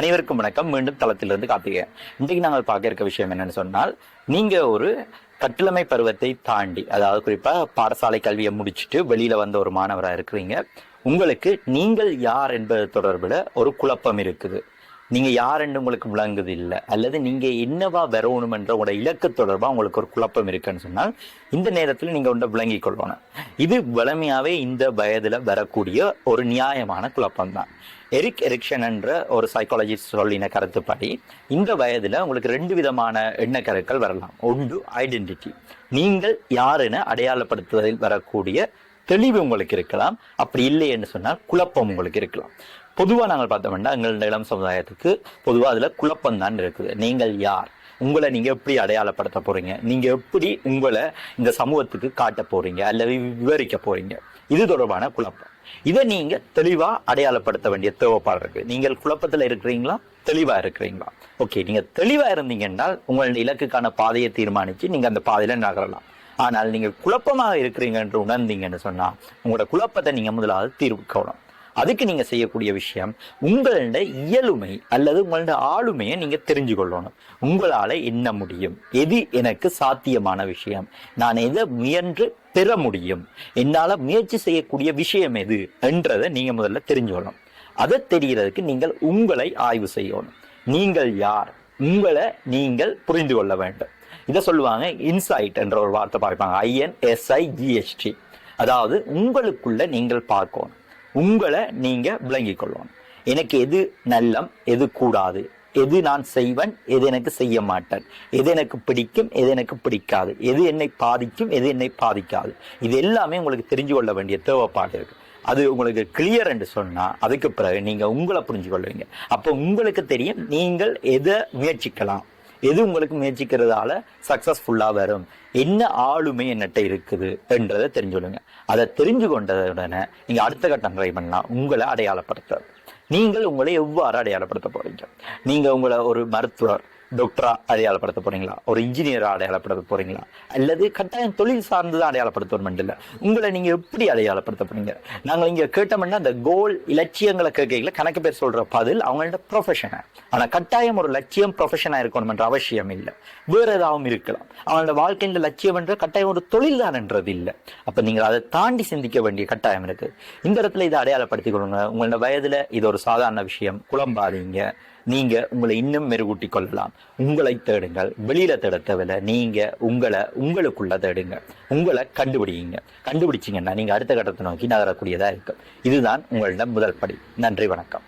அனைவருக்கும் வணக்கம். மீண்டும் தளத்திலிருந்து கார்த்திகேயன். இன்றைக்கு நாங்கள் பார்க்க இருக்க விஷயம் என்னன்னு சொன்னால், நீங்க ஒரு கட்டிளமை பருவத்தை தாண்டி, அதாவது குறிப்பா பாடசாலை கல்வியை முடிச்சுட்டு வெளியில வந்த ஒரு மாணவராக இருக்கிறீங்க. உங்களுக்கு நீங்கள் யார் என்பது தொடர்பில் ஒரு குழப்பம் இருக்குது. நீங்க யார் என்று உங்களுக்கு விளங்குது இல்லை, அல்லது நீங்க என்னவா வரணும் என்ற உங்களோட இலக்கு தொடர்பாக உங்களுக்கு ஒரு குழப்பம் இருக்குன்னு சொன்னால், இந்த நேரத்தில் நீங்க ஒன்றை விளங்கிக் கொள்ளணும். இது வலிமையாவே இந்த வயதுல வரக்கூடிய ஒரு நியாயமான குழப்பம் தான். எரிக் எரிக்சன் என்ற ஒரு சைக்காலஜிஸ்ட் சொல்லின கருத்துப்படி, இந்த வயதுல உங்களுக்கு 2 விதமான எண்ணக்கருக்கள் வரலாம். ஒன்று ஐடென்டிட்டி, நீங்கள் யாருன்னு அடையாளப்படுத்துவதில் வரக்கூடிய தெளிவு உங்களுக்கு இருக்கலாம். அப்படி இல்லை என்று சொன்னால் குழப்பம் உங்களுக்கு இருக்கலாம். பொதுவாக நாங்கள் பார்த்தோம்னா எங்களோட இளம் சமுதாயத்துக்கு பொதுவாக அதில் குழப்பம் தான் இருக்குது. நீங்கள் யார், உங்களை நீங்க எப்படி அடையாளப்படுத்த போறீங்க, நீங்க எப்படி உங்களை இந்த சமூகத்துக்கு காட்ட போறீங்க அல்லது விவரிக்க போறீங்க, இது தொடர்பான குழப்பம். இதை நீங்க தெளிவா அடையாளப்படுத்த வேண்டிய தேவைப்பாடு இருக்கு. நீங்கள் குழப்பத்துல இருக்கிறீங்களா, தெளிவா இருக்கிறீங்களா? ஓகே, நீங்க தெளிவா இருந்தீங்க என்றால் உங்களுடைய இலக்குக்கான பாதையை தீர்மானிச்சு நீங்க அந்த பாதையில நகரலாம். ஆனால் நீங்கள் குழப்பமாக இருக்கிறீங்க என்று உணர்ந்தீங்கன்னு சொன்னா உங்களோட குழப்பத்தை நீங்க முதலாவது தீர்வுக்கணும். அதுக்கு நீங்க செய்யக்கூடிய விஷயம், உங்களோட இயலுமை அல்லது உங்களோட ஆளுமையை நீங்க தெரிஞ்சு கொள்ளணும். உங்களால என்ன முடியும், எது எனக்கு சாத்தியமான விஷயம், நான் எதை முயன்று பெற முடியும், என்னால முயற்சி செய்யக்கூடிய விஷயம் எது என்றதை நீங்க முதல்ல தெரிஞ்சு கொள்ளணும். அதை தெரியறதுக்கு நீங்கள் உங்களை ஆய்வு செய்யணும். நீங்கள் யார், உங்களை நீங்கள் புரிந்து கொள்ள வேண்டும். இதை சொல்லுவாங்க இன்சைட் என்ற ஒரு வார்த்தை பார்ப்பாங்க, INSIGHT. அதாவது உங்களுக்குள்ள நீங்கள் பார்க்கணும், உங்களை நீங்க விளங்கிக் கொள்ளணும். எனக்கு எது நல்லம், எது கூடாது, எது நான் செய்வேன், எது எனக்கு செய்ய மாட்டேன், எது எனக்கு பிடிக்கும், எது எனக்கு பிடிக்காது, எது என்னை பாதிக்கும், எது என்னை பாதிக்காது, இது எல்லாமே உங்களுக்கு தெரிஞ்சு கொள்ள வேண்டிய தேவைப்பாடு இருக்கு. அது உங்களுக்கு கிளியர் என்று சொன்னா அதுக்கு பிறகு நீங்க உங்களை புரிஞ்சு கொள்வீங்க. அப்போ உங்களுக்கு தெரியும் நீங்கள் எதை முயற்சிக்கலாம், எது உங்களுக்கு முயற்சிக்கிறதால சக்சஸ்ஃபுல்லா வரும், என்ன ஆளுமை என்னட்ட இருக்குது என்றதை தெரிஞ்சுடுங்க. அதை தெரிஞ்சு கொண்டதுடனே நீங்க அடுத்த கட்டம் ட்ரை பண்ணா உங்களை அடையாளப்படுத்த. நீங்கள் உங்களை எவ்வாறு அடையாளப்படுத்த போறீங்க? நீங்க உங்களை ஒரு மருத்துவர் டாக்டரா அடையாளப்படுத்த போறீங்களா, ஒரு இன்ஜினியரா அடையாளப்படுத்த போறீங்களா, அல்லது கட்டாயம் தொழில் சார்ந்துதான் அடையாளப்படுத்தணும் இல்லை, உங்களை நீங்க எப்படி அடையாளப்படுத்த போறீங்க? நாங்கள் இங்க கேட்டோம்னா அந்த கோல் இலட்சியங்களை கேட்கல கணக்கு பேர் சொல்ற பதில் அவங்களோட ப்ரொஃபஷனை. ஆனா கட்டாயம் ஒரு லட்சியம் ப்ரொஃபஷனா இருக்கணும் என்ற அவசியம் இல்லை, வேற ஏதாவது இருக்கலாம். அவனோட வாழ்க்கையின் லட்சியம் என்ற கட்டாயம் ஒரு தொழில் தான் என்றது இல்லை. அப்ப நீங்க அதை தாண்டி சிந்திக்க வேண்டிய கட்டாயம் இருக்கு. இந்த இடத்துல இதை அடையாளப்படுத்திக் கொள்ளுங்க. உங்களோட வயதுல இது ஒரு சாதாரண விஷயம், குழம்பாதீங்க. நீங்க உங்களை இன்னும் மெருகூட்டி கொள்ளலாம். உங்களை தேடுங்கள், வெளியில தேட தேவையில்லை. நீங்க உங்களுக்குள்ள தேடுங்க, உங்களை கண்டுபிடிச்சிங்கன்னா நீங்க அடுத்த கட்டத்தை நோக்கி நகரக்கூடியதா இருக்கும். இதுதான் உங்களிடம் முதல் படி. நன்றி, வணக்கம்.